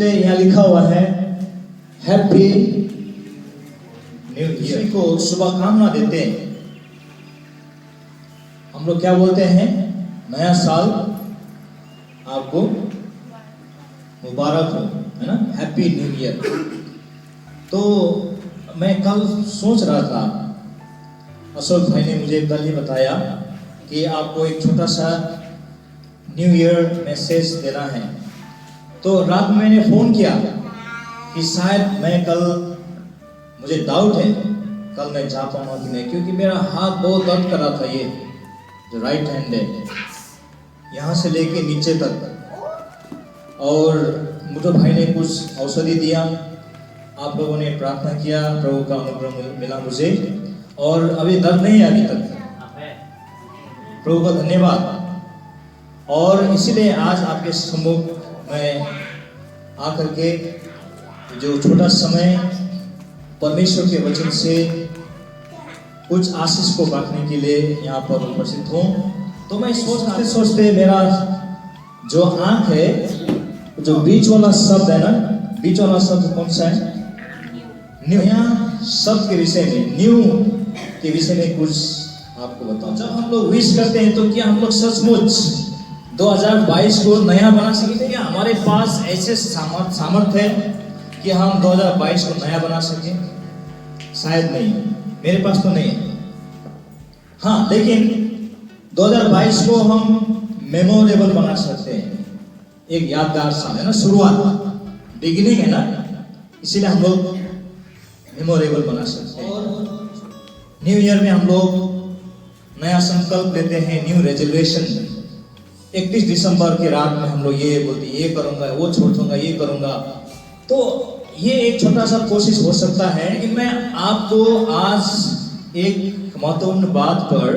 इसलिए यहाँ लिखा हुआ है हैप्पी न्यू ईयर को शुभकामना देते हैं। हम लोग क्या बोलते हैं? नया साल आपको मुबारक हो, है ना? Happy new year. तो मैं कल सोच रहा था, अशोक भाई ने मुझे कल ही बताया कि आपको एक छोटा सा न्यू ईयर मैसेज देना है। तो रात में मैंने फोन किया कि शायद मैं कल, मुझे डाउट है कल मैं जा पाऊंगा कि नहीं, क्योंकि मेरा हाथ बहुत दर्द कर रहा था। ये जो राइट हैंड है यहाँ से लेके नीचे तक, और मुझे भाई ने कुछ औषधि दिया, आप लोगों ने प्रार्थना किया, प्रभु का अनुग्रह मिला मुझे, और अभी दर्द नहीं है अभी तक। प्रभु का धन्यवाद। और इसीलिए आज आपके सम्मुख में आकर के जो छोटा समय परमेश्वर के वचन से कुछ आशीष को बांटने के लिए यहाँ पर उपस्थित हूँ। तो मैं सोचते सोचते मेरा जो आंख है, जो बीच वाला शब्द है ना, बीच वाला शब्द कौन सा है? न्यू। यहाँ शब्द के विषय में, न्यू के विषय में कुछ आपको बताओ। जब हम लोग विश करते हैं तो क्या हम लोग सचमुच 2022 को नया बना सकते हैं? क्या हमारे पास ऐसे सामर्थ्य है कि हम 2022 को नया बना सकें? शायद नहीं, मेरे पास तो नहीं है। हाँ, लेकिन 2022 को हम मेमोरेबल बना सकते हैं। एक यादगार साल है ना, शुरुआत, बिगिनिंग है ना, इसीलिए हम लोग मेमोरेबल बना सकते हैं। और न्यू ईयर में हम लोग नया संकल्प लेते हैं, न्यू रेजोल्यूशन। 31 दिसंबर की रात में हम लोग ये बोलते हैं, ये करूंगा, वो छोड़ दूंगा, ये करूंगा। तो ये एक छोटा सा कोशिश हो सकता है कि मैं आपको आज एक महत्वपूर्ण बात पर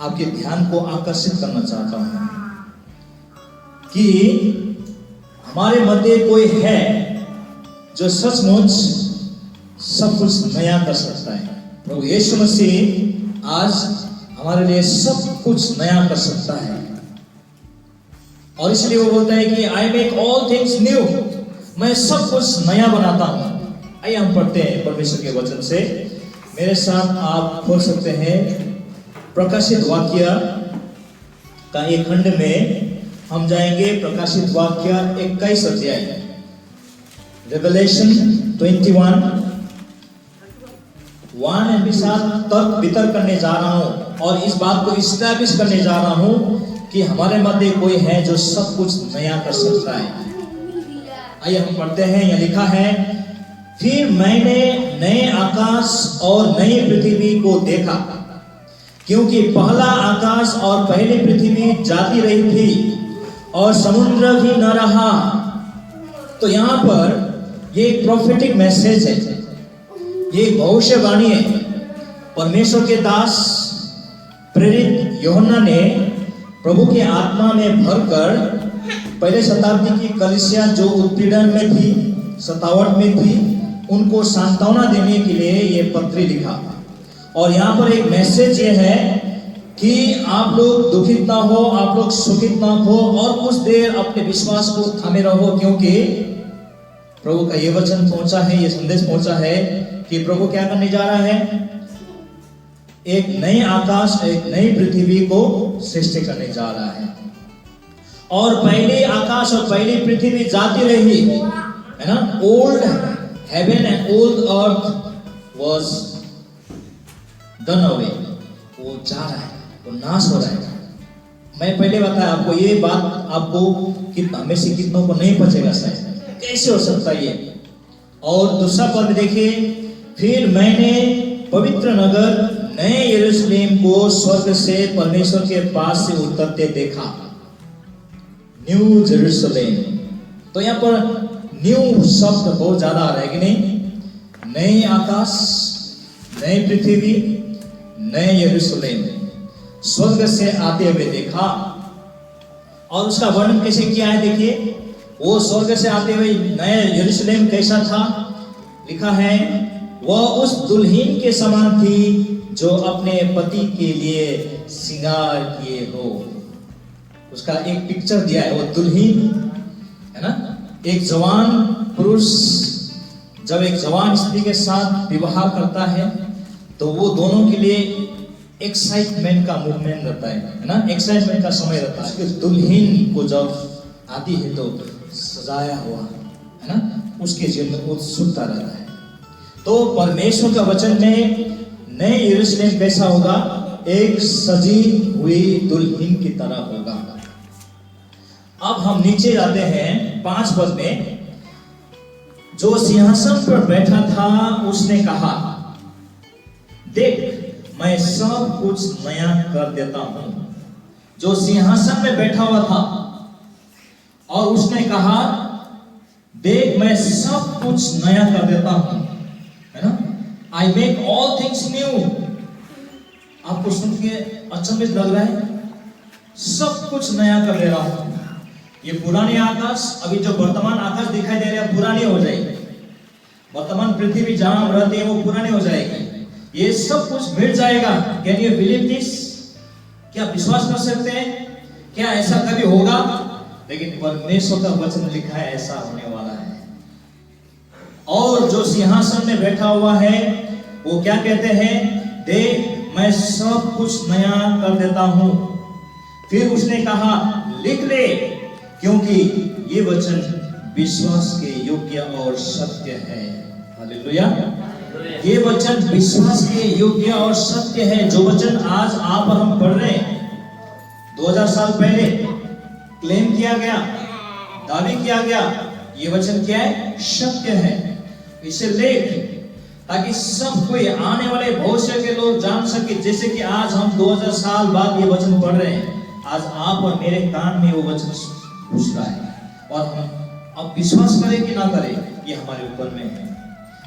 आपके ध्यान को आकर्षित करना चाहता हूं कि हमारे मध्य कोई है जो सचमुच सब कुछ नया कर सकता है। प्रभु यीशु मसीह आज हमारे लिए सब कुछ नया कर सकता है, और इसलिए वो बोलता है कि I make all things new, मैं सब कुछ नया बनाता हूं। आइए हम पढ़ते हैं परमेश्वर के वचन से। मेरे साथ आप खोल सकते हैं प्रकाशित वाक्य का एक खंड में हम जाएंगे। प्रकाशित वाक्य 21 अध्याय, रेवलेशन 21 1 के साथ तर्क वितर्क करने जा रहा हूं और इस बात को इस्टैब्लिश करने जा रहा हूं कि हमारे मध्य कोई है जो सब कुछ नया कर सकता है। आइए हम पढ़ते हैं। यह लिखा है, फिर मैंने नए आकाश और नई पृथ्वी को देखा, क्योंकि पहला आकाश और पहली पृथ्वी जाती रही थी और समुद्र भी न रहा। तो यहाँ पर ये एक प्रोफेटिक मैसेज है, ये भविष्यवाणी है। परमेश्वर के दास प्रेरित यूहन्ना ने प्रभु के आत्मा में भरकर पहले शताब्दी की कलीसिया जो उत्पीड़न में थी, सतावट में थी, उनको सांत्वना देने के लिए ये पत्री लिखा। और यहाँ पर एक मैसेज ये है कि आप लोग दुखित ना हो, आप लोग सुखित ना हो, और कुछ देर अपने विश्वास को थामे रहो, क्योंकि प्रभु का ये वचन पहुंचा है, ये संदेश पहुंचा है कि प्रभु क्या करने जा रहा है? एक नए आकाश, एक नई पृथ्वी को सृष्टि करने जा रहा है। और पहले आकाश और पहली पृथ्वी जाती रही, है ना? Old heaven and old earth was done away, वो जा रहा है, वो नाश हो रहा है। मैं पहले बताया आपको, ये बात आपको हमें से कितनों को नहीं पचेगा शायद, कैसे हो सकता है ये। और दूसरा पद देखिए, फिर मैंने पवित्र नगर नए यरूशलेम को स्वर्ग से परमेश्वर के पास से उतरते देखा, न्यू जेरूशलेम। तो यहाँ पर न्यू शब्द बहुत ज्यादा आ रहा है कि नहीं? नए आकाश, नई पृथ्वी, नए यरूशलेम, स्वर्ग से आते हुए देखा। और उसका वर्णन कैसे किया है देखिए, वो स्वर्ग से आते हुए नए यरूशलेम कैसा था? लिखा है, वह उस दुल्हन के समान थी जो अपने पति के लिए श्रृंगार किए हो। उसका एक पिक्चर दिया है, वो दुल्हन है ना, एक जवान पुरुष जब एक जवान स्त्री के साथ विवाह करता है तो वो दोनों के लिए एक्साइटमेंट का मूवमेंट रहता है ना, एक्साइटमेंट का समय रहता है। उसके दुल्हन को जब आती है तो सजाया हुआ है ना, उसके जीवन में उत्सुकता रहता है। तो परमेश्वर का वचन में नए यरूशलेम कैसा होगा? एक सजी हुई दुल्हन की तरह होगा। अब हम नीचे जाते हैं 5 पद में। जो सिंहासन पर बैठा था उसने कहा, देख मैं सब कुछ नया कर देता हूं। जो सिंहासन में बैठा हुआ था और उसने कहा, देख मैं सब कुछ नया कर देता हूं, है ना? I make all things new. आपको सुन के अचंभित लग रहा है? सब कुछ नया कर दे रहा हूं। ये पुराने आकाश, अभी जो वर्तमान आकाश दिखाई दे रहा है, पुरानी हो जाएगी। वर्तमान पृथ्वी जहां हम रहते हैं वो पुरानी हो जाएगी। ये सब कुछ मिट जाएगा। Can you believe this? क्या विश्वास कर सकते हैं? क्या ऐसा कभी होगा? लेकिन परमेश्वर का वचन लिखा है ऐसा होने वाला है। और जो सिंहासन में बैठा हुआ है वो क्या कहते हैं? देख मैं सब कुछ नया कर देता हूं। फिर उसने कहा, लिख ले, क्योंकि ये वचन विश्वास के योग्य और सत्य है। हालेलुया। ये वचन विश्वास के योग्य और सत्य है। जो वचन आज आप और हम पढ़ रहे हैं, 2000 साल पहले क्लेम किया गया, दावी किया गया, ये वचन क्या है? सत्य है। इसे लेख, ताकि सब कोई आने वाले भविष्य के लोग जान सके। जैसे कि आज हम 2000 साल बाद ये वचन पढ़ रहे हैं, आज आप और मेरे कान में वो वचन घुस रहा है और हम अब विश्वास करें कि ना करें ये हमारे ऊपर में है।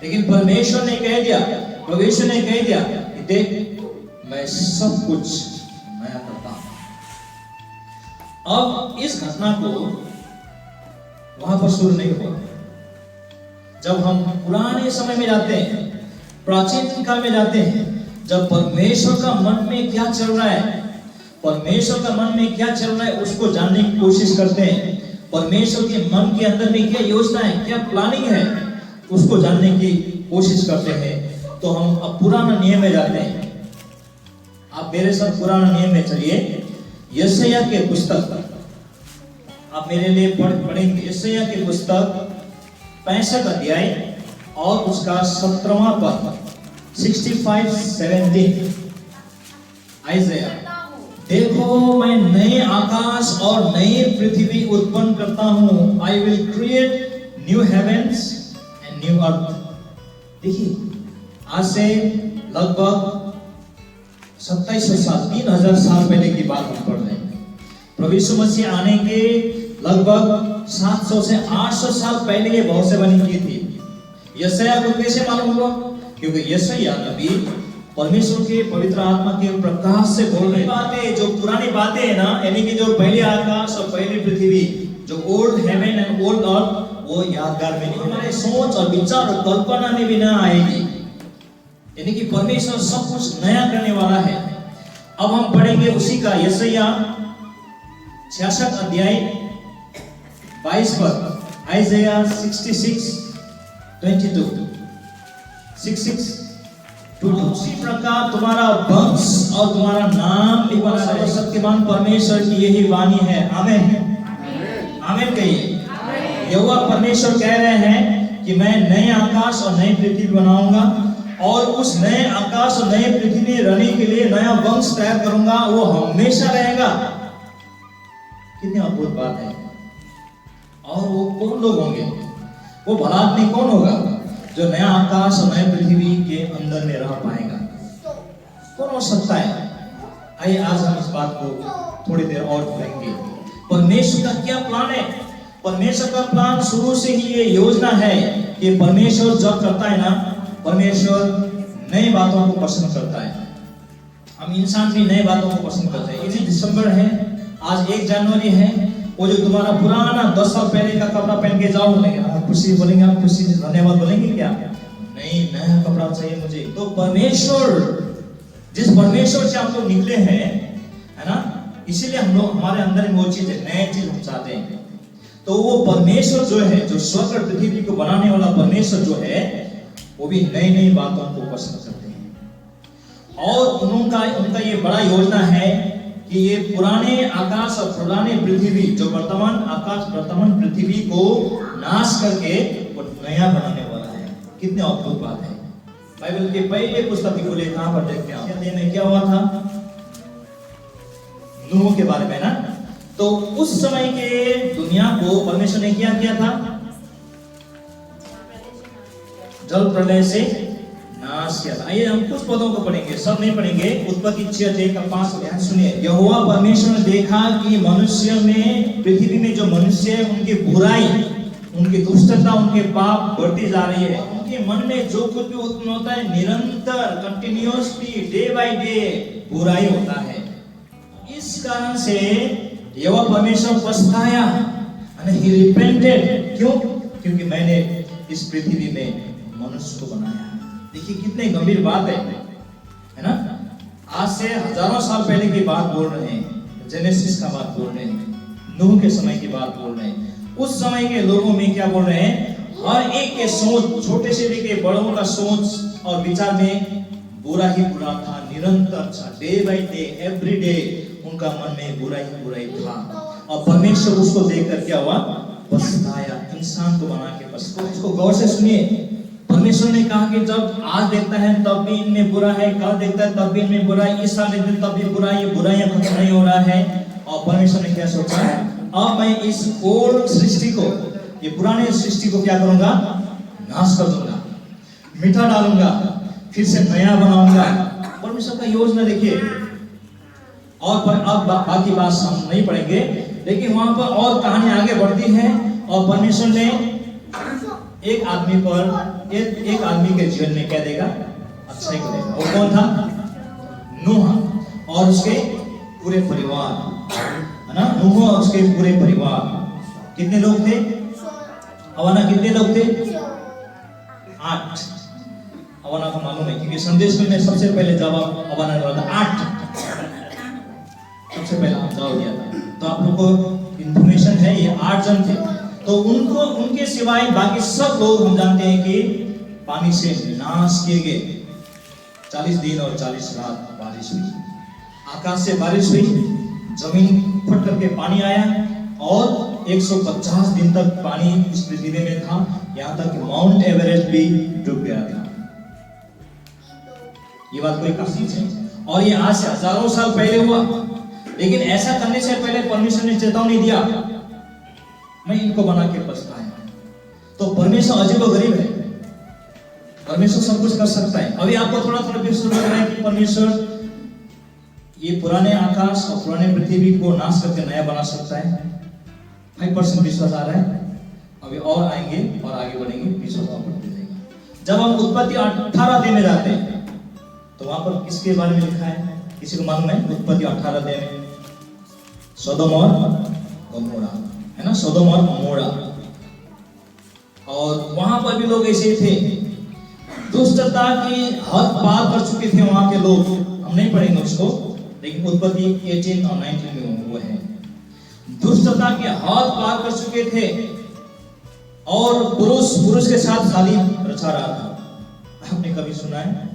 लेकिन परमेश्वर ने कह दिया, परमेश्वर ने कह दिया कि देख मैं सब कुछ नया करता हूं। अब इस घटना को वहां पर शुरू नहीं हुआ। जब हम पुराने समय में जाते हैं, प्राचीन काल में जाते हैं, जब परमेश्वर का मन में क्या चल रहा है, परमेश्वर का मन में क्या चल रहा है उसको जानने की कोशिश करते हैं। परमेश्वर के मन के अंदर में क्या योजना है, क्या प्लानिंग है, उसको जानने की कोशिश करते हैं। तो हम अब पुराना नियम में जाते हैं। आप मेरे साथ पुराना नियम में चलिए। यशायाह के पुस्तक आप मेरे लिए पढ़ेंगे। यशायाह की पुस्तक 65 अध्याय और उसका 17वां पद, 65:17। आइज़ाया, देखो मैं नए आकाश और नई पृथ्वी उत्पन्न करता हूं। I will create new heavens and new earth. देखिए, आज से लगभग 2700 साल, 3000 साल पहले की बात हम पढ़ रहे हैं। प्रभु यीशु मसीह आने के लगभग 700 से 800 साल पहले ये भविष्यवाणी की थी। यशायाह को कैसे मालूम हुआ? क्योंकि यशायाह नबी परमेश्वर के पवित्र आत्मा के प्रकाश से बोल रहे बातें, जो पुरानी बातें है ना, यानी कि जो पहले आकाश और पहली पृथ्वी, जो ओल्ड हेवन एंड ओल्ड अर्थ, वो यादगार में नहीं, हमारे सोच और विचार और कल्पना में भी ना आएगी। यानी कि परमेश्वर सब कुछ नया करने वाला है। अब हम पढ़ेंगे उसी का यशायाह 66 अध्याय 22 पद, आइज़ाया 66:22। 66:22। उसी प्रकार तुम्हारा वंश और तुम्हारा नाम लिखा है। सत्यवान परमेश्वर की यही वाणी है। आमीन, आमीन कहिए। यहोवा परमेश्वर कह रहे हैं कि मैं नए आकाश और नई पृथ्वी बनाऊंगा और उस नए आकाश और नए पृथ्वी में रहने के लिए नया वंश तैयार करूंगा, वो हमेशा रहेगा। कितनी अद्भुत बात है। और वो कौन लोग होंगे? वो भला आदमी कौन होगा जो नया आकाश और नए पृथ्वी के अंदर में रह पाएगा? कौन हो सकता है? आइए आज हम इस बात को थोड़ी देर और पढ़ेंगे। परमेश्वर का क्या प्लान है? परमेश्वर का प्लान शुरू से ही ये योजना है कि परमेश्वर जब करता है ना, परमेश्वर नई बातों को पसंद करता है। हम इंसान भी नई बातों को पसंद करते हैं। इसी दिसंबर है, आज 1 जनवरी है। वो जो तुम्हारा पुराना 10 साल पहले का कपड़ा पहन के जाओ, बोलेंगे खुशी, बोलेंगे आप खुशी धन्यवाद बोलेंगे क्या? नहीं, नया कपड़ा चाहिए मुझे। तो परमेश्वर, जिस परमेश्वर से हम लोग निकले हैं, है ना, इसीलिए हम लोग, हमारे अंदर में वो चीज है, नए चीज हम चाहते हैं। तो वो परमेश्वर जो है, जो स्वर्ग और पृथ्वी को बनाने वाला परमेश्वर जो है, वो भी नई नई बातों को पसंद करते हैं। और उनका ये बड़ा योजना है कि ये पुराने आकाश और पुराने पृथ्वी, जो वर्तमान आकाश वर्तमान पृथ्वी को नाश करके वो नया बनाने वाला है। कितने अद्भुत बात है। बाइबल के पहले पुस्तक को लेकर कहां पर देखते हैं, आदि में क्या हुआ था, नूह के बारे में ना। तो उस समय के दुनिया को परमेश्वर ने क्या किया था, जल प्रलय से नाश किया था। आइए हम कुछ पदों को पढ़ेंगे, सब नहीं पढ़ेंगे। उत्पत्ति 6:1-5 ध्यान सुनिए। यहोवा परमेश्वर ने देखा कि मनुष्य में, पृथ्वी में जो मनुष्य है, उनकी बुराई, उनकी दुष्टता, उनके पाप बढ़ती जा रही है। उनके मन में जो कुछ भी उत्पन्न होता है, निरंतर कंटिन्यूअसली डे बाय डे बुराई होता है। इस कारण से यहोवा परमेश्वर पछताया, he repented। क्यों? क्योंकि मैंने इस पृथ्वी में मनुष्य को बनाया। देखिए कितने गंभीर बात है ना। आज से हजारों साल पहले की बात बोल रहे हैं, जेनेसिस का बात बोल रहे हैं, नूह के समय की बात बोल रहे हैं। उस समय के लोगों में क्या बोल रहे हैं, हर एक के सोच, छोटे से लेके बड़ों का सोच और विचार में बुरा ही बुरा था, निरंतर था, day by day, every day उनका मन में बुराई ही बुराई था। और परमेश्वर उसको देखकर क्या हुआ, पछताया, इंसान को बना के पछताया। इसको गौर से सुनिए। परमेश्वर ने कहा कि जब आज देखता है तब भी इनमें बुरा है, कल देखता है तब भी इनमें बुरा है, इस साल देखते हैं तब भी बुरा है, ये बुराइयां खत्म नहीं हो रहा है। और परमेश्वर ने क्या सोचा, अब मैं इस ओल्ड सृष्टि को, ये पुराने सृष्टि को क्या करूंगा, नाश कर दूंगा, मिटा डालूंगा, फिर से नया बनाऊंगा। परमेश्वर का योजना देखिए। और अब बाकी बात हम नहीं पढ़ेंगे, लेकिन वहां पर और कहानी आगे बढ़ती है। और परमेश्वर ने एक आदमी पर, एक आदमी के जीवन में क्या देगा, अच्छाई करेगा। वो कौन था, नूह और उसके पूरे परिवार, है ना। नूह और उसके पूरे परिवार, कितने लोग थे, अवाना कितने लोग थे, 8। अवाना को मालूम है क्योंकि संदेश में सबसे पहले जवाब अवाना ने बोला था 8, सबसे पहला जवाब दिया था। तो आप लोगों को इंफॉर्मेशन है, ये 8 जन थे। तो उनको, उनके सिवाय बाकी सब लोग हम जानते हैं कि पानी से नाश किए गए। 40 दिन और 40 रात बारिश हुई, आकाश से बारिश हुई, जमीन फट करके पानी आया और 150 दिन तक पानी इस पृथ्वी में था, यहाँ तक कि माउंट एवरेस्ट भी डूब गया था। ये बात कोई काफी है। और ये आज से हजारों साल पहले हुआ। लेकिन ऐसा करने से पहले परमेश्वर ने चेतावनी दिया, मैं इनको बना के पछताया। तो परमेश्वर अजीबोगरीब है, परमेश्वर सब कुछ कर सकता है। अभी आपको थोड़ा थोड़ा विश्वास लग रहा है कि परमेश्वर ये पुराने आकाश और पुराने पृथ्वी को नाश करके नया बना सकता है। 5% विश्वास आ रहा है। अभी और आएंगे और आगे बढ़ेंगे, विश्वास और बढ़ते जाएगा। जब हम उत्पत्ति 18 अध्याय में जाते हैं तो वहां पर किसके बारे में लिखा है, किसी को मालूम है? उत्पत्ति 18 अध्याय में सोदोम और गमोरा, है ना, सोदोम और गमोरा। और वहां पर भी लोग ऐसे थे, दुष्टता की हद पार कर चुके थे वहां के लोग। हम नहीं पढ़ेंगे उसको, लेकिन उत्पत्ति 18 और 19 में वो है। दुष्टता की हद पार कर चुके थे और पुरुष के साथ शादी रचा रहा था। आपने कभी सुना है?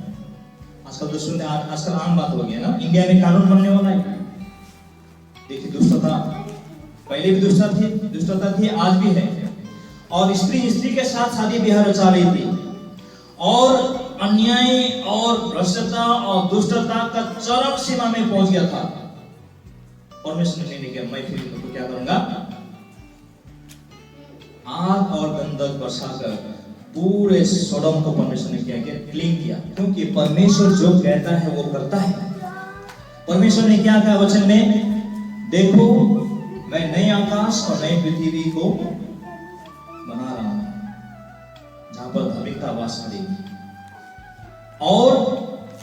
आजकल आजकल आम बात हो गई है ना। इंडिया में कानून बनने वाला है। देखिए दुष्टता, पहले भी दुष्टता थी, आज भी है। और स्त्री के साथ शादी ब्याह रचा रही थी और अन्याय और भ्रष्टता और दुष्टता का चरम सीमा में पहुंच गया था। परमेश्वर ने नहीं किया, मैं फिर इनको क्या करूंगा, आग और गंधक बरसाकर पूरे सोडोम को परमेश्वर ने क्या किया, क्लीन किया। क्योंकि परमेश्वर जो कहता है वो करता है। परमेश्वर ने क्या कहा वचन में, देखो मैं नए आकाश और नई पृथ्वी को बना रहा हूं जहां पर धार्मिकता वास करेगी। और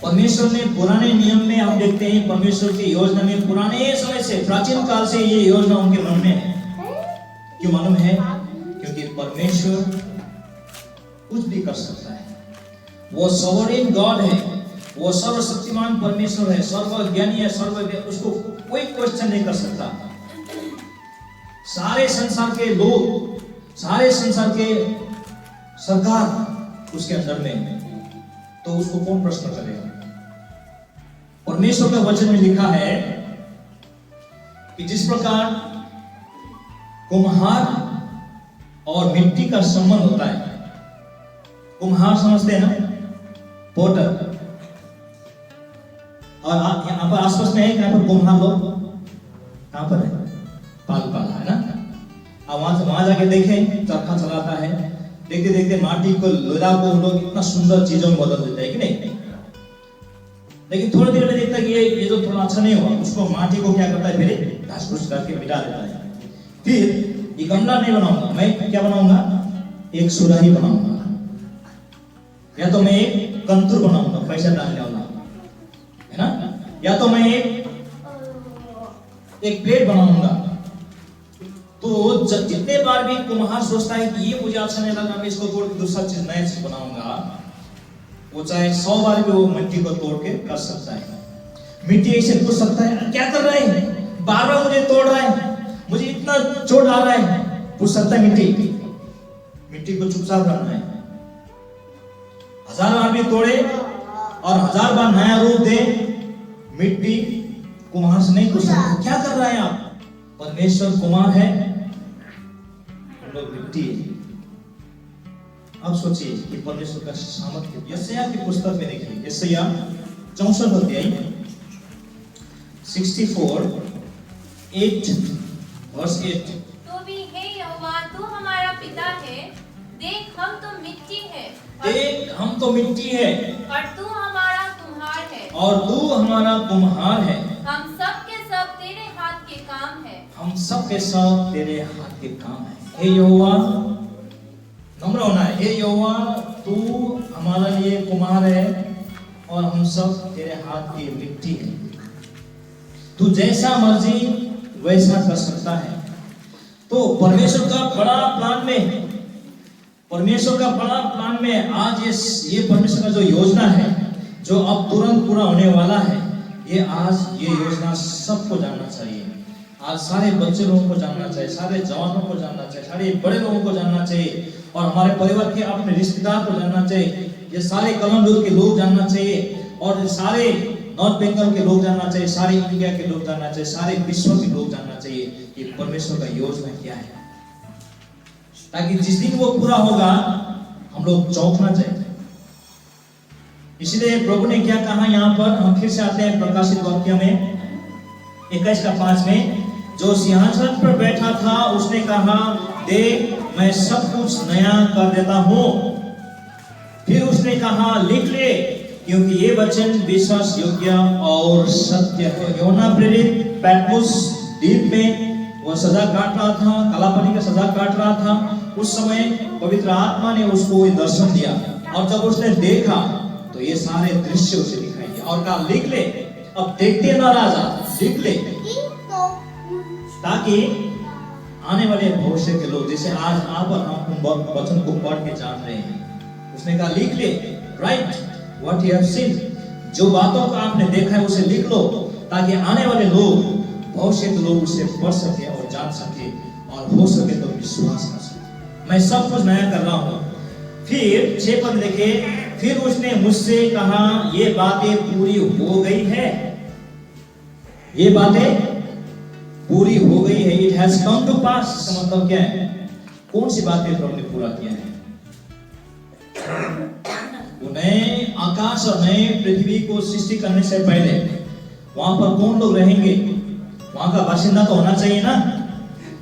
परमेश्वर ने पुराने नियम में हम देखते हैं, परमेश्वर की योजना में पुराने समय से, प्राचीन काल से ये योजना उनके मन में है। क्यों मालूम है? क्योंकि परमेश्वर कुछ भी कर सकता है। वो सॉवरेन गॉड है, वो सर्वशक्तिमान परमेश्वर है, सर्वज्ञानी है, उसको कोई क्वेश्चन नहीं कर सकता। सारे संसार के लोग, सारे संसार के सरकार उसके अंदर में है, तो उसको कौन प्रश्न करेगा? परमेश्वर का वचन में लिखा है कि जिस प्रकार कुम्हार और मिट्टी का संबंध होता है, कुम्हार समझते हैं ना, पोटर, और यहाँ पर आसपास में है, यहाँ पर कुम्हार लोग कहाँ पर है? पाल है ना। अब वहां जाके देखें, चरखा चलाता है, देखते देखते माटी को, लोहा को लोग इतना सुंदर चीजों में बदल देते हैं कि नहीं। लेकिन थोड़ी देर में देखता है कि ये जो थोड़ा अच्छा नहीं हुआ, उसको माटी को क्या करता है, फिर घास फूस करके मिटा देता है। फिर ये गमला नहीं बनाऊंगा, मैं क्या बनाऊंगा? एक सुराही बनाऊंगा, या तो मैं एक कंतूर बनाऊंगा पैसा डालने वाला, है ना, या तो मैं एक प्लेट बनाऊंगा। तो जितने बार भी कुम्हार सोचता है कि ये मुझे अच्छा नहीं लगा, मैं इसको तोड़ के दूसरा चीज, नया चीज बनाऊंगा, वो चाहे 100 बार भी वो मिट्टी को तोड़ के कर सकता है। मिट्टी ऐसे पूछ सकता है, क्या कर रहा है, बार बार मुझे तोड़ रहा है, मुझे इतना चोट आ रहा है। पूछ सकता है मिट्टी को चुपचाप रहना है। 1000 बार भी तोड़े और 1000 बार नया रूप दे, मिट्टी कुम्हार से नहीं पूछ सकता क्या कर रहा है आप। परमेश्वर कुम्हार है, हम लोग मिट्टी है। अब सोचिए कि परमेश्वर का सामर्थ्य। यशायाह की पुस्तक में देखिए, यशायाह 64 अध्याय 64:8 वर्स 8। तो भी हे यहोवा, तू हमारा पिता है, देख हम तो मिट्टी है, देख हम तो मिट्टी है, और तू हमारा कुम्हार है, और तू हमारा कुम्हार है। हम सब के सब तेरे हाथ के काम है, हम सब के सब तेरे हाथ के काम है। हे यहोवा, नम्र होना है। हे यहोवा, तू हमारा लिए कुम्हार है और हम सब तेरे हाथ की मिट्टी है। तू जैसा मर्जी वैसा कर सकता है। तो परमेश्वर का बड़ा प्लान में, परमेश्वर का बड़ा प्लान में आज ये परमेश्वर का जो योजना है, जो अब तुरंत पूरा होने वाला है, ये आज ये योजना सबको जानना चाहिए। आज सारे बच्चे लोगों को जानना चाहिए, सारे जवानों को जानना चाहिए, सारे बड़े लोगों को जानना चाहिए, और हमारे परिवार के अपने रिश्तेदार को जानना चाहिए, ये सारे कलमदुल के लोग जानना चाहिए, और सारे नॉर्थ बंगाल के लोग जानना चाहिए, सारे इंडिया के लोग जानना चाहिए, सारे विश्व के लोग जानना चाहिए कि परमेश्वर का योजना क्या है, ताकि जिस दिन वो पूरा होगा हम लोग चौंकना चाहिए। इसलिए प्रभु ने क्या कहा यहाँ पर, हम फिर से आते हैं प्रकाशित वाक्य में 21:5 में, जो सिंहासन पर बैठा था उसने कहा, देख मैं सब कुछ नया कर देता हूँ। फिर उसने कहा, लिख ले, क्योंकि ये वचन विश्वास योग्य और सत्य है। योना प्रेरित पैटमोस द्वीप में वह सजा काट रहा था, कालापनी का सजा काट रहा था। उस समय पवित्र आत्मा ने उसको ये दर्शन दिया, और जब उसने देखा तो ये सारे दृश्य उसे दिखाई दिए, और कहा, लिख ले, अब देखते ना राजा, लिख ले, ताकि आने वाले भविष्य के लोग, जैसे आज आप और हम उन वचन को पढ़ के जान रहे हैं। उसने कहा, लिख ले, right what you have seen, जो बातों को आपने देखा है उसे लिख लो, ताकि आने वाले लोग, भविष्य के लोग उसे पढ़ सके और जान सके, और हो सके तो विश्वास कर सके। मैं सब कुछ नया कर रहा हूँ। फिर 6 पद देखे, फिर उसने मुझसे कहा, ये बातें पूरी हो गई है, ये बातें पूरी हो गई है, इट हैज कम टू पास। इसका मतलब क्या है? कौन सी बातें प्रभु ने पूरा किया है? वो नए आकाश और नए पृथ्वी को सृष्टि करने से पहले वहां पर कौन लोग रहेंगे? वहां का बाशिंदा तो होना चाहिए ना।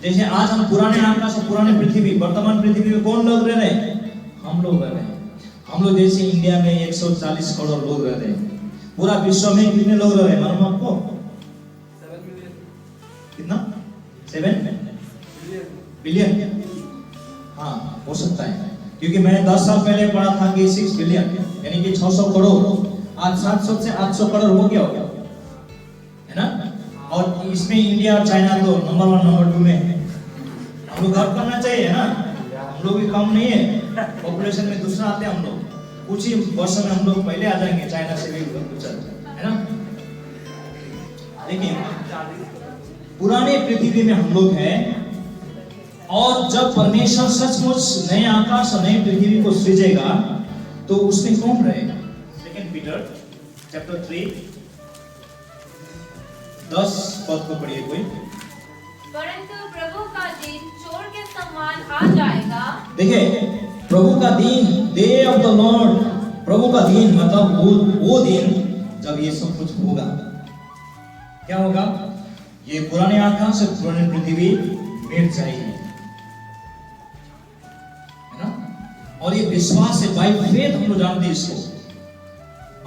जैसे आज हम पुराने आकाश और पुराने पृथ्वी, वर्तमान पृथ्वी में कौन लोग रह रहे हैं? हम लोग रह रहे हैं। हम लोग जैसे इंडिया में 140 करोड़ लोग रह रहे हैं, पूरा विश्व में कितने लोग रह रहे हैं मालूम आपको? 7 मिलियन। कितना? 7 बिलियन। हाँ, हो सकता है, क्योंकि मैंने 10 साल पहले पढ़ा था कि 6 बिलियन, यानी कि 600 करोड़। आज 700 से 800 करोड़ हो गया होगा, है ना? और इसमें इंडिया और चाइना तो नंबर 1 नंबर 2 में है। हम लोग गर्व करना चाहिए ना, हम लोग भी कम नहीं है, पॉपुलेशन में दूसरा आते हैं हम लोग। कुछ ही वर्षों में हम लोग पहले आ जाएंगे चाइना से भी, है ना? लेकिन पुराने पृथ्वी में हम लोग हैं, और जब परमेश्वर सचमुच नए आकाश और नई पृथ्वी को सृजेगा तो उसमें कौन रहेगा? 2 पीटर चैप्टर 3 10 पद को पढ़िए कोई। परंतु प्रभु का दिन चोर के समान आ जाएगा। देखिए, प्रभु का दिन, डे ऑफ द लॉर्ड, प्रभु का दिन मतलब वो दिन जब ये सब कुछ होगा। क्या होगा? ये पुराने आकाश और पुरानी पृथ्वी मिट जाएगी, है ना? और ये विश्वास से, बाय फेथ हम लोग जानते हैं इसको।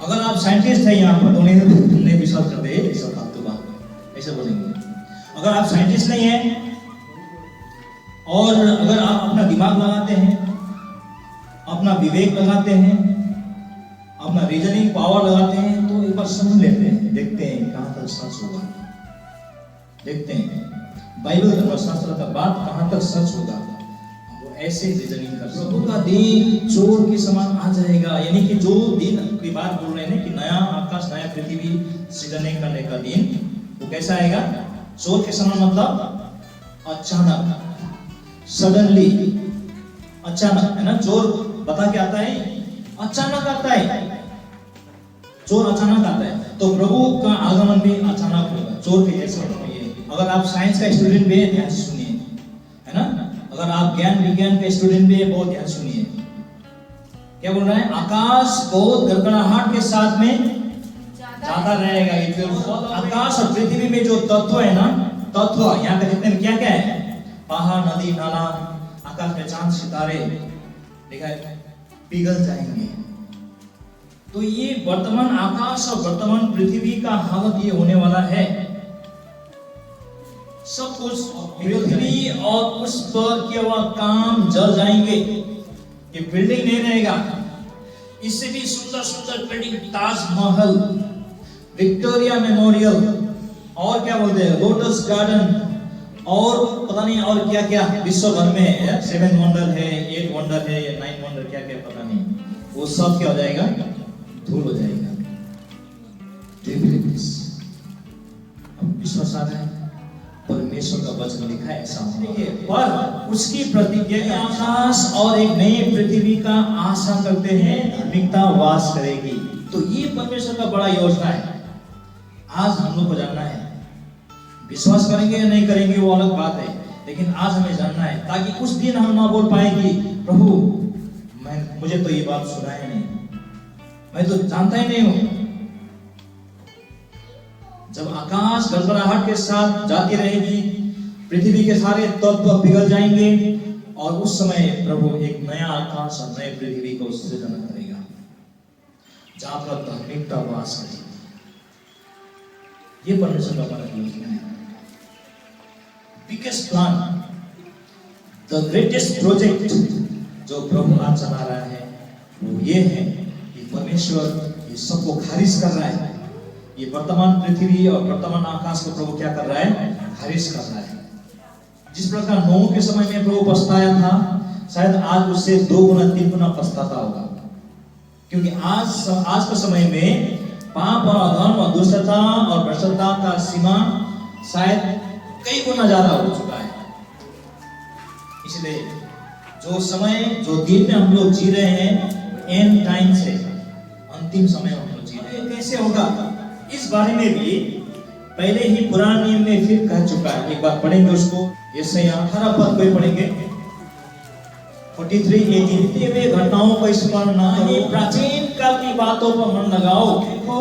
अगर आप साइंटिस्ट हैं यहाँ पर तो नहीं विश्वास करते ऐसा बात, तो बात ऐसे बोलेंगे। अगर आप साइंटिस्ट नहीं हैं और अगर आप अपना दिमाग लगाते हैं, अपना विवेक लगाते हैं, अपना रीजनिंग पावर लगाते हैं, तो एक बार समझ लेते हैं, देखते हैं कहां तक सच होगा, देखते हैं बाइबल धर्मशास्त्र का बात कहां तक सच होगा। वो ऐसे रीजनिंग कर, प्रभु का दिन चोर के समान आ जाएगा, यानी कि जो दिन की बात बोल रहे हैं कि नया आकाश नया पृथ्वी सृजन करने का दिन, वो कैसा आएगा? चोर के समान मतलब अचानक, सडनली, अचानक, है ना? चोर बता के आता है, अचानक आता है, चोर अचानक आता है। तो प्रभु का आगमन भी अचानक होगा, चोर के जैसा होगा ये। अगर आप साइंस का स्टूडेंट भी है, ध्यान से सुनिए, है ना? अगर आप ज्ञान विज्ञान के स्टूडेंट भी है, बहुत ध्यान सुनिए। क्या बोल रहा है? आकाश बहुत गड़गड़ाहट के साथ में जाता रहेगा। It will fall. आकाश और पृथ्वी में जो तत्व है ना, तत्व यहाँ पे जितने में क्या क्या है? पहाड़, नदी, नाला, आकाश में चांद सितारे, देखा है, पिघल जाएंगे। तो ये वर्तमान आकाश और वर्तमान पृथ्वी का हालत ये होने वाला है। सब कुछ पृथ्वी और उस पर किया हुआ काम जल जाएंगे। ये बिल्डिंग नहीं रहेगा। इससे भी सुंदर सुंदर बिल्डिंग, ताजमहल, विक्टोरिया मेमोरियल, और क्या बोलते हैं, लोटस गार्डन, और पता नहीं और क्या क्या विश्व भर में 7 वंडर है, 8 वंडर है, या 9 वंडर, क्या क्या पता नहीं, वो सब क्या हो जाएगा? धूल हो जाएगा। अब विश्वास आ रहा है, परमेश्वर का वचन लिखा है ऐसा होगा। पर उसकी प्रतिज्ञा, आकाश और एक नई पृथ्वी का आशा करते हैं, धार्मिकता वास करेगी। तो ये परमेश्वर का बड़ा योजना है। आज हम लोग को जानना है, विश्वास करेंगे या नहीं करेंगे वो अलग बात है, लेकिन आज हमें जानना है, ताकि उस दिन हम ना बोल पाए कि प्रभु मुझे तो ये बात सुना ही नहीं, मैं तो जानता ही नहीं हूं। जब आकाश गड़गड़ाहट के साथ जाती रहेगी, पृथ्वी के सारे तत्व पिघल जाएंगे, और उस समय प्रभु एक नया आकाश और नए पृथ्वी को सृजन करेगा, जहां पर धार्मिकता वास करेगी। ये परमेश्वर का बड़ा योजना है। Biggest plan, the greatest project जो प्रभु आज चला रहा है, वो ये है कि परमेश्वर ये सबको खारिज कर रहा है। ये वर्तमान पृथ्वी और वर्तमान आकाश को प्रभु क्या कर रहा है? खारिज कर रहा है। जिस प्रकार नूह के समय में प्रभु पछताया था, शायद आज उससे 2 गुना 3 गुना पछताता होगा, क्योंकि आज के समय में पाप और अधर्म और दुष्टता और भ्रष्टता का सीमा शायद कई गुना ज्यादा हो चुका है। इसलिए जो समय, जो दिन में हम लोग जी रहे हैं, एंड टाइम से, अंतिम समय हम लोग जी रहे हैं। कैसे होगा, इस बारे में भी पहले ही पुराने नियम में फिर कह चुका है। एक बार पढ़ेंगे उसको, यशायाह 18 पद को पढ़ेंगे, 43:18। वे घटनाओं को स्मरण न करो, प्राचीन काल की बातों पर मन लगाओ। देखो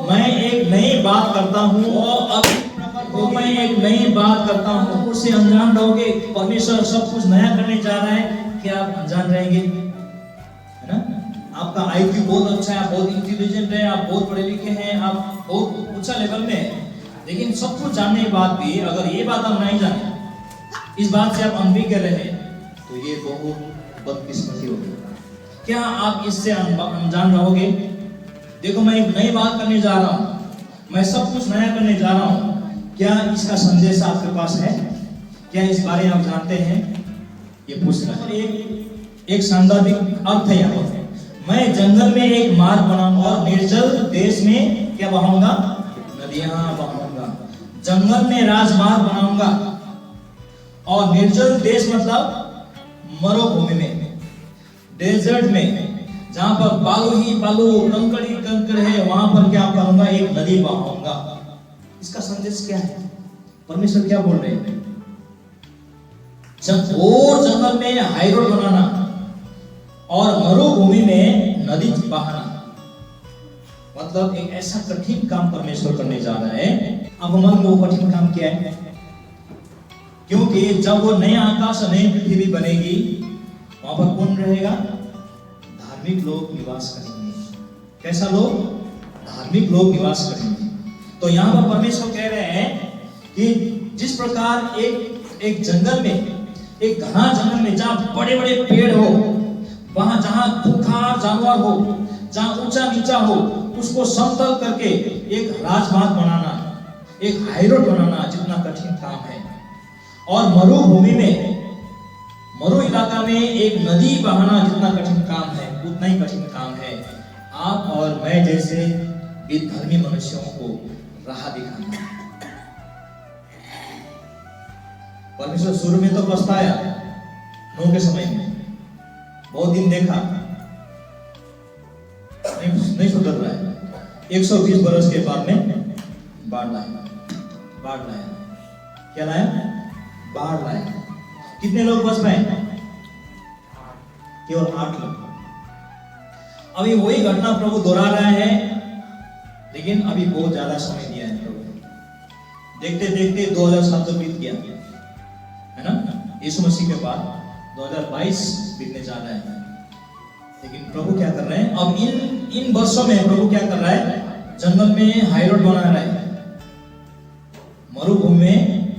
मैं एक नई बात करता हूँ, और अभी मैं एक नई बात करता हूँ, उससे अनजान रहोगे। परमेश्वर सब कुछ नया करने जा रहा है, क्या आप अनजान रहेंगे? है ना? आपका IQ बहुत अच्छा है, आप बहुत इंटेलिजेंट है, आप बहुत पढ़े लिखे हैं, आप बहुत ऊंचा लेवल में है, लेकिन सब कुछ जानने के बाद भी अगर ये बात आप नहीं जाने, इस बात से आप अनभिज्ञ रहे, तो ये बहुत बदकिस्मती होगी। क्या आप इससे अनजान रहोगे? देखो मैं एक नई बात करने जा रहा हूँ, मैं सब कुछ नया करने जा रहा हूँ। क्या इसका संदेश आपके पास है? क्या इस बारे में आप जानते हैं? ये पूछना है। एक सांदर्भिक अर्थ है यहाँ पर, मैं जंगल में एक मार्ग बनाऊंगा और निर्जल देश में क्या बहाऊंगा? नदियां बहाऊंगा। जंगल में राजमार्ग बनाऊंगा और निर्जल देश मतलब मरुभूमि में, डेजर्ट में, जहां पर बालू ही बालू, कंकड़ ही कंकड़ है, वहां पर क्या करूंगा, एक नदी बहाऊंगा। इसका संदेश क्या है? परमेश्वर क्या बोल रहे हैं? घोर जंगल में हाई रोड बनाना और मरुभूमि में नदी बहाना, मतलब एक ऐसा कठिन काम परमेश्वर करने जा रहा है। अब मन वो कठिन काम क्या है? क्योंकि जब वो नया आकाश नई पृथ्वी बनेगी, वहां पर कौन रहेगा? धार्मिक लोग निवास करेंगे। कैसा लोग? धार्मिक लोग निवास करेंगे। तो यहाँ पर परमेश्वर कह रहे हैं कि जिस प्रकार एक जंगल में, एक घना जंगल में जहाँ बड़े बड़े पेड़ हो, वहां जहां खूंखार जानवर हो, जहां ऊंचा नीचा हो, उसको समतल करके एक राजमार्ग बनाना, एक हाईरोड बनाना जितना कठिन काम है, और मरुभूमि में, मरु इलाका में एक नदी बहाना जितना कठिन काम है, उतना ही कठिन काम है आप और मैं जैसे विधर्मी मनुष्यों को राह दिखाना। परमेश्वर शुरू में तो पछताया, नूह के समय में बहुत दिन देखा, नहीं सुधर रहा है। 120 बरस के बाद में बाढ़ लाया। क्या लाया? बाढ़ लाया। कितने लोग बच पाए? केवल 8 लोग। अभी वही घटना प्रभु दोहरा रहा है, लेकिन अभी बहुत ज्यादा समय दिया है प्रभु। देखते देखते 2000 साल तो बीत गया है ना, यीशु मसीह के बाद 2022 बीतने जा रहा है। लेकिन प्रभु क्या कर रहे हैं? अब इन वर्षों में प्रभु क्या कर रहा है? जंगल में हाई रोड बना रहा है, मरुभूमि में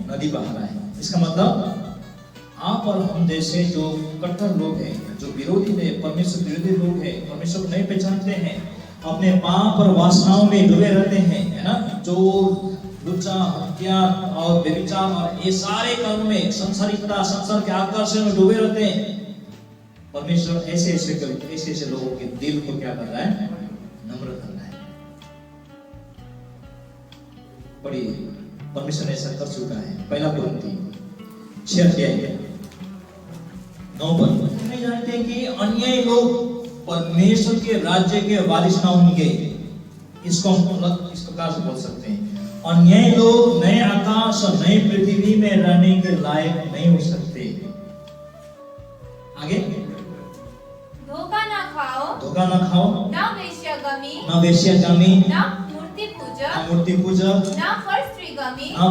नदी बहा रहा है। इसका मतलब आप और हम जैसे जो कट्टर लोग हैं, जो विरोधी है, परमेश्वर विरोधी लोग हैं, परमेश्वर को नहीं पहचानते हैं, अपने पाप और वासनाओं में डूबे रहते हैं, है ना, जो लुच्चा, हत्या और व्यभिचार और ये सारे कर्म में, संसारिकता, संसार के आकर्षण में डूबे रहते हैं। परमेश्वर ऐसे लोगों के दिल को क्या कर रहा है? नम्र कर रहा है। पढ़िए, परमेश्वर ने ऐसा कर चुका है। पहला कुरिन्थी 6:9 नहीं जानते कि अन्य लोग परमेश्वर के राज्य के वारिस ना होंगे। इसको हम इस प्रकार से बोल सकते हैं, अन्य लोग नए आकाश और नई पृथ्वी में रहने के लायक नहीं हो सकते। आगे, धोखा ना खाओ, ना वेश्यागामी, ना मूर्ति पूजक, ना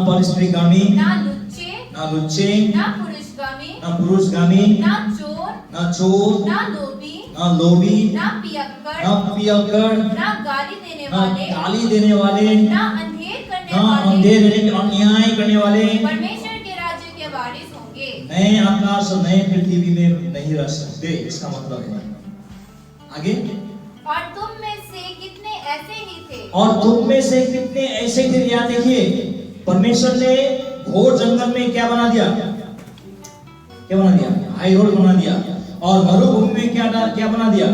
परस्त्रीगामी, ना लुच्चे, ना पुरुषगामी, ना चोर, ना लोभी, ना पियक्कड़, ना गाली देने वाले, ना अन्याय करने वाले परमेश्वर के राज्य के वारिस होंगे। नए आकाश और नए पृथ्वी में नहीं रह सकते। इसका मतलब है, आगे, और तुम में से कितने ऐसे थे। यहाँ देखिए, परमेश्वर ने घोर जंगल में क्या बना दिया? हाई रोड बना दिया। और मरुभूमि में क्या बना दिया?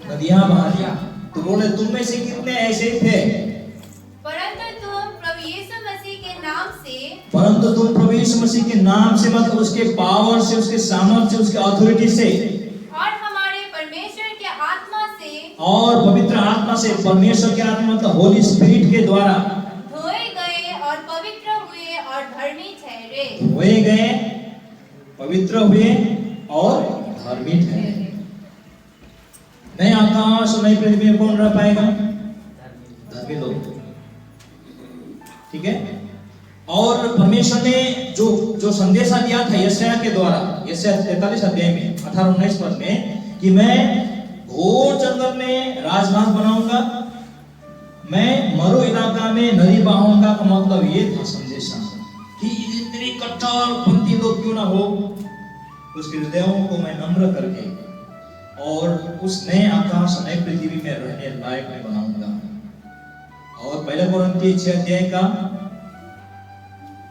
नदियां बहा दिया। तो बोले, तुम में से कितने ऐसे थे? परंतु तुम प्रभु यीशु मसीह के नाम से, मतलब उसके पावर से, उसके सामर्थ्य से, उसके अथॉरिटी से, और हमारे परमेश्वर के आत्मा से, और पवित्र आत्मा से, परमेश्वर के आत्मा मतलब होली स्पिरिट के द्वारा धोए गए और पवित्र हुए और धर्मी ठहरे। धोए गए, पवित्र हुए और धर्मी ठहरे। नए आकाश और नई पृथ्वी में कौन रह पाएगा? धर्मी लोग। ठीक है। और परमेश्वर ने जो संदेशा दिया था यशायाह के द्वारा, यशायाह 43 अध्याय में 18-19 पद में, कि मैं घोर जंगल में राजमार्ग बनाऊंगा, मैं मरु इलाका में नदी बहाऊंगा, का मतलब ये था संदेशा कि इतने कट्टरपंथी लोग क्यों ना हो, उसके हृदयों को मैं नम्र करके और उस नए आकाश नए पृथ्वी में रहने लायक मैं बनाऊंगा। और पहले कोरिन्थी 6 अध्याय का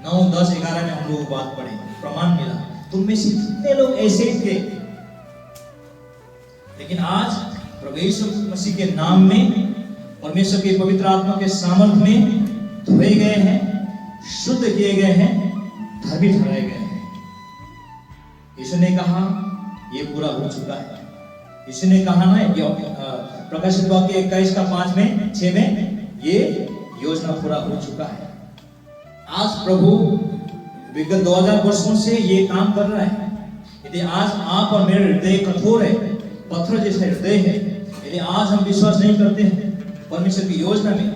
9, 10, 11 में हम लोग बात पढ़े, प्रमाण मिला। तुम में से कितने लोग ऐसे ही थे, लेकिन आज प्रभु यीशु मसीह के नाम में, परमेश्वर के पवित्र आत्मा के सामर्थ्य में धोए गए हैं, शुद्ध किए गए हैं, धर्मी ठहराए गए हैं। यीशु ने कहा ये पूरा हो चुका है। यीशु ने कहा ना प्रकाशित वाक्य 21 का 5 में 6 में ये योजना पूरा हो चुका है। आज प्रभु विगत 2000 वर्षों से ये काम कर रहा है। यदि आज आप और मेरे हृदय कठोर है, पत्थर जैसे हृदय है, यदि आज हम विश्वास नहीं करते हैं परमेश्वर की योजना में,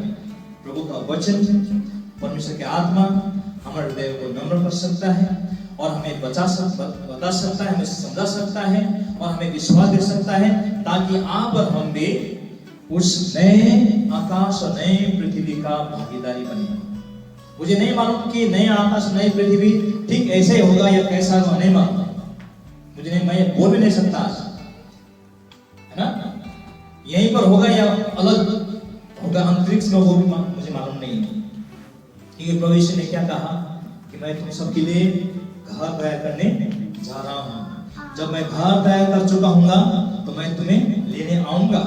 प्रभु का वचन, परमेश्वर की आत्मा हमारे हृदय को नम्र कर सकता है और हमें बता सकता है, हमें समझा सकता है और हमें विश्वास दे सकता है, ताकि आप और हम भी उस नए आकाश और नए पृथ्वी का भागीदारी बने। मुझे नहीं मालूम कि नया आकाश नई पृथ्वी ठीक ऐसे होगा या कैसा होगा, नहीं मालूम मुझे, नहीं, मैं बोल भी नहीं सकता आज, है ना, यहीं पर होगा या अलग होगा अंतरिक्ष में, वो भी मुझे मालूम नहीं है। क्योंकि प्रभु यीशु ने क्या कहा कि मैं तुम सबके लिए घर तैयार करने जा रहा हूँ। जब मैं घर तैयार कर चुका हूँगा तो मैं तुम्हें लेने आऊंगा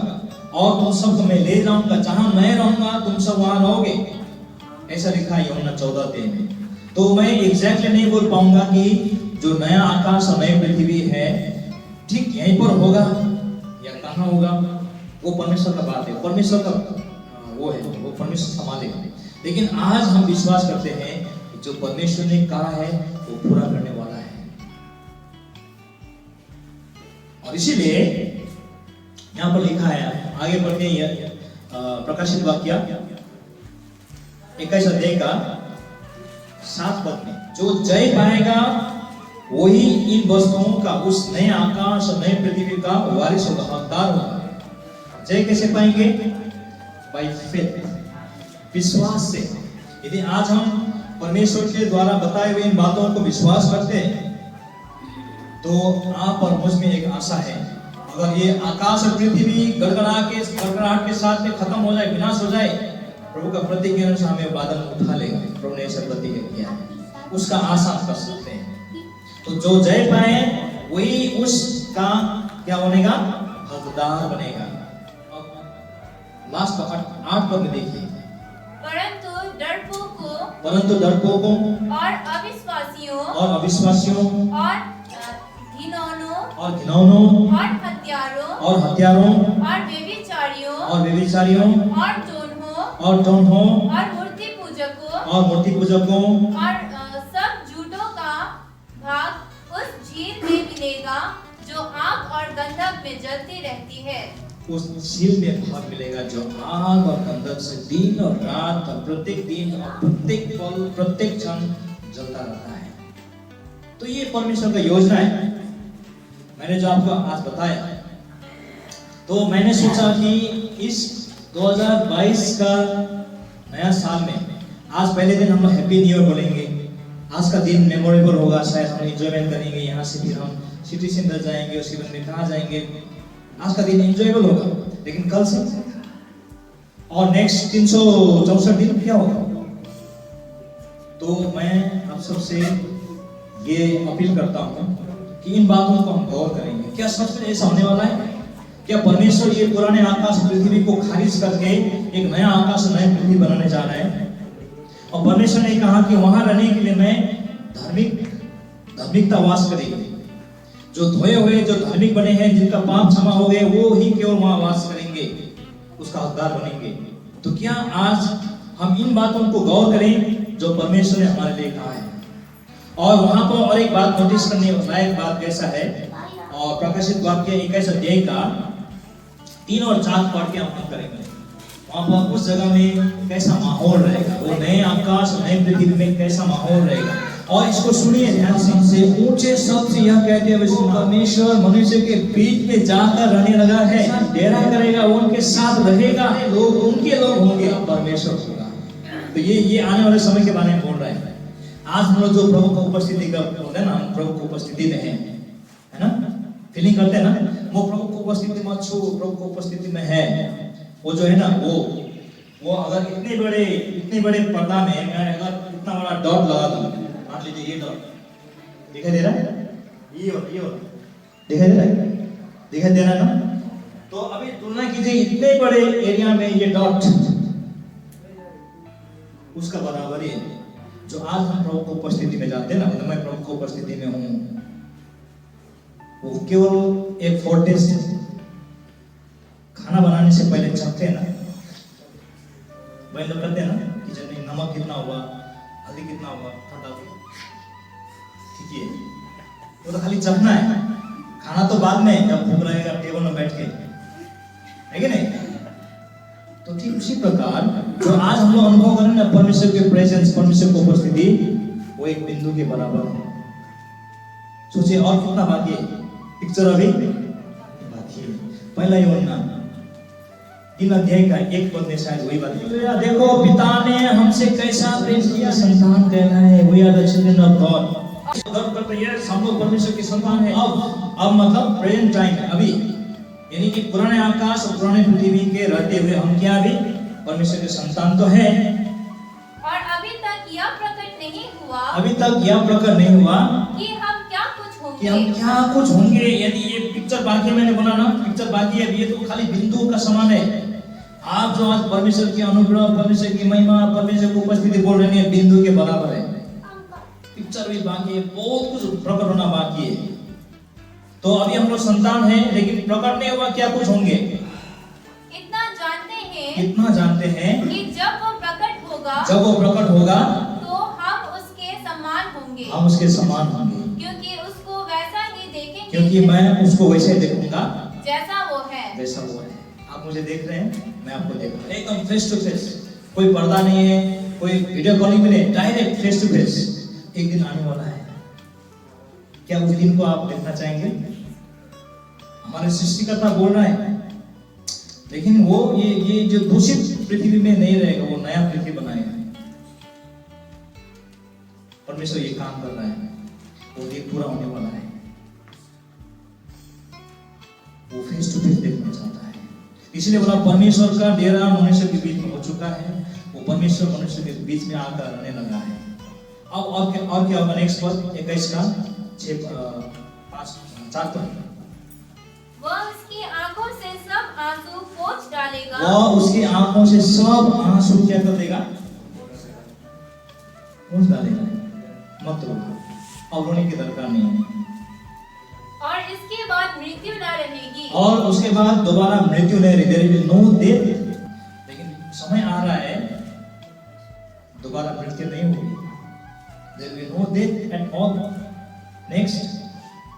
और तुम सबको मैं ले जाऊंगा, जहां मैं रहूंगा तुम सब वहां रहोगे, ऐसा लिखा है यूहन्ना 14 में। तो मैं एग्जैक्टली नहीं बोल पाऊंगा कि जो नया आकाश और नई पृथ्वी है ठीक यहीं पर होगा या कहाँ होगा, वो परमेश्वर का बात है, परमेश्वर का वो है, वो परमेश्वर संभालेगा। लेकिन आज हम विश्वास करते हैं कि जो परमेश्वर ने कहा है वो पूरा करने वाला है। और इसीलिए यहाँ पर लिखा है, आगे बढ़ते हैं, प्रकाशित वाक्य 21 अध्याय का 7 पद में, जो जय पाएगा वही इन वस्तुओं का, उस नए आकाश और नए पृथ्वी का वारिस होगा, हकदार होगा। जय कैसे पाएंगे? बाय फेथ, विश्वास से। यदि आज हम परमेश्वर के द्वारा बताए हुए इन बातों को विश्वास करते हैं तो आप और मुझ में एक आशा है। अगर ये आकाश और पृथ्वी गड़गड़ाहट के साथ में खत्म हो जाए, विनाश हो जाए, प्रभु का प्रतिज्ञा अनुसार हमें बादल उठा लेगा। प्रभु ने ऐसा प्रतिज्ञा किया है, उसका आशा कर सकते हैं। तो जो जय पाए वही उसका क्या बनेगा? हकदार बनेगा। लास्ट 8 पद में देखिए, परंतु डरपोकों और अविश्वासियों और घिनौनों और हत्यारों और व्यभिचारियों और टोन्हों और मूर्ति पूजकों और सब झूठों का भाग उस झील में मिलेगा जो आग और गंधक में जलती रहती है। उस झील में भाग मिलेगा जो आग और गंधक से दिन और रात और प्रत्येक दिन और प्रत्येक पल प्रत्येक क्षण जलता रहता है। तो ये परमेश्वर का योजना है। मैंने जो आपको आज बताया, तो मैंने सोचा कि इस 2022 का नया साल में आज पहले दिन हम लोग हैप्पी न्यू ईयर बोलेंगे। आज का दिन मेमोरेबल होगा, शायद हम एंजॉयमेंट करेंगे। यहाँ से फिर हम सिटी सेंटर जाएंगे, उसके बाद में कहाँ जाएंगे। आज का दिन एंजॉयबल होगा, लेकिन कल से और नेक्स्ट 364 दिन क्या होगा? तो मैं आप सबसे ये अपील करता हूँ कि इन बातों को हम गौर करेंगे। क्या सच में ऐसा होने वाला है? क्या परमेश्वर ये पुराने आकाश पृथ्वी को खारिज करके एक नया आकाश नया पृथ्वी बनाने जा रहे हैं? और परमेश्वर ने कहा कि वहां रहने के लिए मैं धार्मिकता वास करेगी। जो धोए हुए, जो धार्मिक बने हैं, जिनका पाप क्षमा हो गए, वो ही केवल वहां वास करेंगे, उसका हकदार बनेंगे। तो क्या आज हम इन बातों को गौर करें जो परमेश्वर ने हमारे लिए कहा है। और वहां पर और एक बात नोटिस करने लायक बात कैसा है, और प्रकाशित वाक्य 21 अध्याय का 3 और 4 पढ़ के हम करेंगे। वहां पर उस जगह में कैसा माहौल रहेगा, वो नए आकाश नए पृथ्वी में कैसा माहौल रहेगा। और इसको सुनिए ध्यान से, ऊंचे शब्द से यह कहते हुए परमेश्वर मनुष्य के बीच में जाकर रहने लगा है, डेरा करेगा, वो उनके साथ रहेगा, लोग उनके लोग होंगे, परमेश्वर होगा। तो ये आने वाले समय के बारे में बोल रहा है। आज हम लोग जो प्रभु का उपस्थिति का बोलते हैं ना, हम प्रभु की उपस्थिति में है ना, फीलिंग करते हैं ना, वो प्रभु की उपस्थिति में अच्छो, प्रभु की उपस्थिति में है। वो जो है ना, वो अगर इतने बड़े पर्दा में मैं अगर इतना बड़ा डॉट लगा दूं, मान लीजिए ये डॉट दिखाई दे रहा है, ये दिखाई दे रहा है ना। तो अभी तुलना कीजिए इतने बड़े एरिया में ये डॉट उसका बराबर है जो आज हम प्रभु की उपस्थिति में जाते हैं ना। मैं प्रभु की उपस्थिति में हूँ, वो केवल एक फोर्टेस्ट खाना बनाने से पहले चखते हैं ना, वही लोग करते हैं ना किचन में नमक कितना हुआ, हल्दी कितना हुआ, खट्टा ठीक है, वो तो खाली चखना है, खाना तो बाद में जब भूख लगेगा टेबल में बैठ के, है कि नहीं? तो ठीक उसी प्रकार जो आज हम लोग अनुभव करें ना परमेश्वर के प्रेजेंस, परमेश्वर की उपस्थिति, वो एक बिंदु के बराबर है। सोचिए और कितना बाकी है, पिक्चर अभी बाकी है। पहला यूहन्ना 3 अध्याय का 1 पद में शायद वही बात है, देखो पिता ने हमसे कैसा प्रेम किया, संतान कहना है, we are the children of God. गर्व करते हैं हम लोग परमेश्वर की संतान है। अब मतलब प्रेजेंट टाइम अभी, यानी कि पुराने आकाश और पुराने पृथ्वी के रहते हुए हम क्या अभी परमेश्वर के संतान तो है। और अभी तक यह प्रकट नहीं हुआ, अभी तक यह प्रकट नहीं हुआ कि हम क्या कुछ कि हम क्या कुछ होंगे। यदि ये पिक्चर बाकी, मैंने बोला ना पिक्चर बाकी है, ये तो खाली बिंदु का समान है। आप जो आज परमेश्वर की अनुग्रह, परमेश्वर की महिमा, परमेश्वर की उपस्थिति बोल रहे हैं, बिंदु के बराबर है। पिक्चर भी बाकी है, बहुत कुछ प्रकट होना बाकी है। तो अभी हम लोग संतान हैं, लेकिन प्रकट नहीं हुआ क्या कुछ होंगे। इतना जानते हैं कि जब वो प्रकट होगा तो हम उसके समान होंगे, क्योंकि उसको वैसा ही देखेंगे, क्योंकि मैं उसको वैसे देखूंगा जैसा वो है। आप मुझे देख रहे हैं, मैं आपको देख रहा हूं, एकदम फेस टू फेस, कोई पर्दा नहीं है, कोई वीडियो कॉलिंग में नहीं, डायरेक्ट फेस टू फेस। एक दिन आने वाला है, क्या उस दिन को आप देखना चाहेंगे? हमारे सृष्टिकर्ता बोल रहा है, लेकिन वो ये जो दूषित पृथ्वी में नहीं रहेगा, वो नया पृथ्वी बनाएगा। परमेश्वर ये काम कर रहा है, वो दिन पूरा होने वाला है। वो फेस टू फेस देखना चाहता है, इसलिए बोला परमेश्वर का डेरा मनुष्य के बीच में हो चुका है, वो परमेश्वर मनुष्य के बीच में आकर रहने लगा है। अब और क्या होगा? नेक्स्ट पद 21 का 4 पद। वह उसकी आंखों से सब आंसू पोंछ डालेगा, वह उसकी आंखों से सब आंसू क्या कर देगा? पोंछ डालेगा। मत रो, अब रोने की दरकार नहीं है। और इसके बाद मृत्यु न रहेगी, और उसके बाद दोबारा मृत्यु नहीं रहेगी, देयर विल नो डेथ। लेकिन समय आ रहा है, दोबारा मृत्यु नहीं होगी, there will no death at all. Next,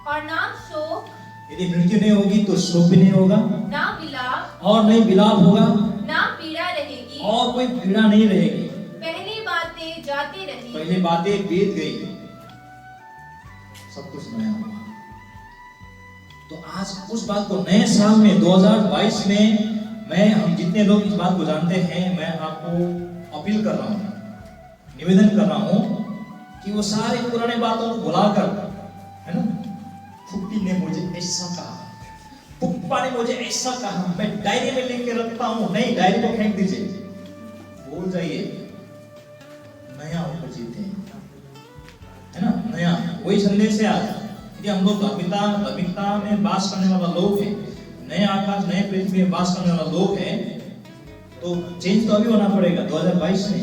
और ना शोक, यदि मृत्यु नहीं होगी तो शोक भी नहीं होगा, ना विलाप, और नहीं विलाप होगा, ना पीड़ा रहेगी, और कोई पीड़ा नहीं रहेगी। पहली बातें जाती रही, पहले बातें बीत गई, सब कुछ नया हुआ। तो आज उस बात को नए साल में 2022 में हम जितने लोग इस बात को जानते हैं, मैं आपको अपील कर रहा हूं, निवेदन कर रहा हूं कि वो सारे पुराने बातों को भुलाकर, है ना, फुप्पी ने मुझे ऐसा कहा, पुप्पा ने मुझे ऐसा कहा, मैं डायरी में लिख के रखता हूं, नहीं, डायरी को फेंक दीजिए, भूल जाइए, नया होकर जीते हैं, है ना, नया। वही संदेश है आज। यदि हम लोग धार्मिकता में वास करने वाला लोग हैं, नए आकाश नए पृथ्वी में वास करने वाला लोग हैं, तो चेंज तो अभी होना पड़ेगा 2022 में।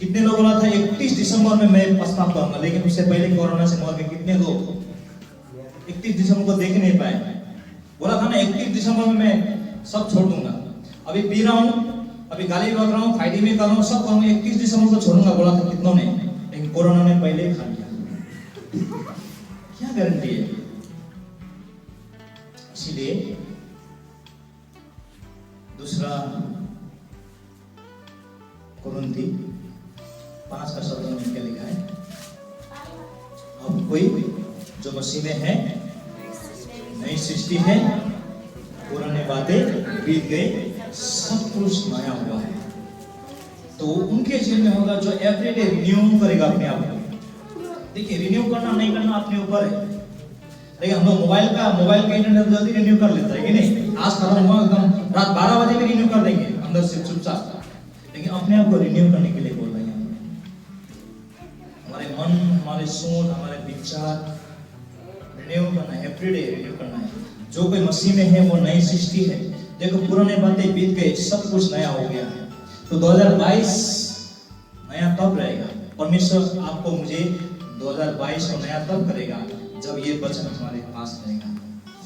कितने लोग बोला था 31 दिसंबर में मैं प्रस्ताव करूंगा, लेकिन उससे पहले कोरोना से मर गए कितने लोग, 31 दिसंबर को देख नहीं पाए। बोला था ना 31 दिसंबर में मैं सब छोड़ दूंगा, अभी पी रहा हूँ, अभी गाली बक रहा हूँ, फायदे में कर रहा हूँ, सब करूंगा, 31 दिसंबर को छोड़ूंगा, बोला था कितनों ने, लेकिन कोरोना ने पहले ही खा लिया। क्या गारंटी है? इसीलिए दूसरा कुरिन्थी 5 का शब्द में क्या लिखा है? अब कोई जो मसीह में है नई सृष्टि है, पुरानी बातें बीत गई, सब कुछ नया हुआ है। तो उनके जीवन में होगा जो एवरीडे रिन्यू करेगा अपने आप को। देखिए, रिन्यू करना नहीं करना अपने ऊपर है। देखिए, हम लोग मोबाइल का इंटरनेट जल्दी रिन्यू कर लेता है कि नहीं? आज खत्म हुआ, एकदम रात 12 बजे भी रिन्यू कर देंगे अंदर से चुपचाप, लेकिन अपने आप को रिन्यू करने के लिए बोल रहे हैं। हमारे मन, हमारे सोच, हमारे विचार रिन्यू करना है, एवरीडे रिन्यू करना है। जो कोई मसीह में है वो नई सृष्टि है। देखो, पुराने बातें बीत गए, सब कुछ नया हो गया है। तो 2022 नया तब रहेगा। परमेश्वर आपको मुझे 2022 को नया तब करेगा जब ये वचन हमारे पास रहेगा।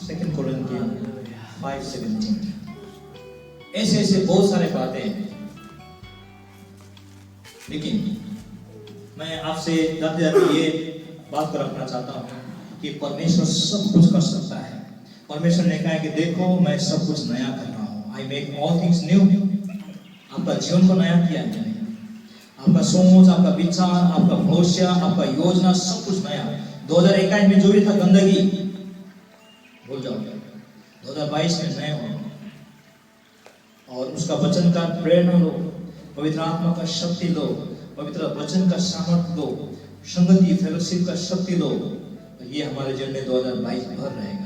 2 कोरिन्थियन 5:17। ऐसे ऐसे बहुत सारे बातें हैं, लेकिन मैं आपसे जाते जाते ये बात को रखना चाहता हूँ कि परमेश्वर सब कुछ कर सकता है। परमेश्वर ने कहा है कि देखो मैं सब कुछ नया कर रहा हूँ, I make all things new. आपका जीवन को नया किया है, आपका सोच, आपका विचार, आपका भविष्य, आपका योजना, सब कुछ नया। 2021 में जो भी था गंदगी भूल जाओ, 2022 में नए हो और उसका वचन का प्रेरणा लो, पवित्र आत्मा का शक्ति लो, पवित्र वचन का सामर्थ्य लो, संगति फेलोशिप का शक्ति लो, तो ये हमारे जीवन में 2022 भर रहेगा।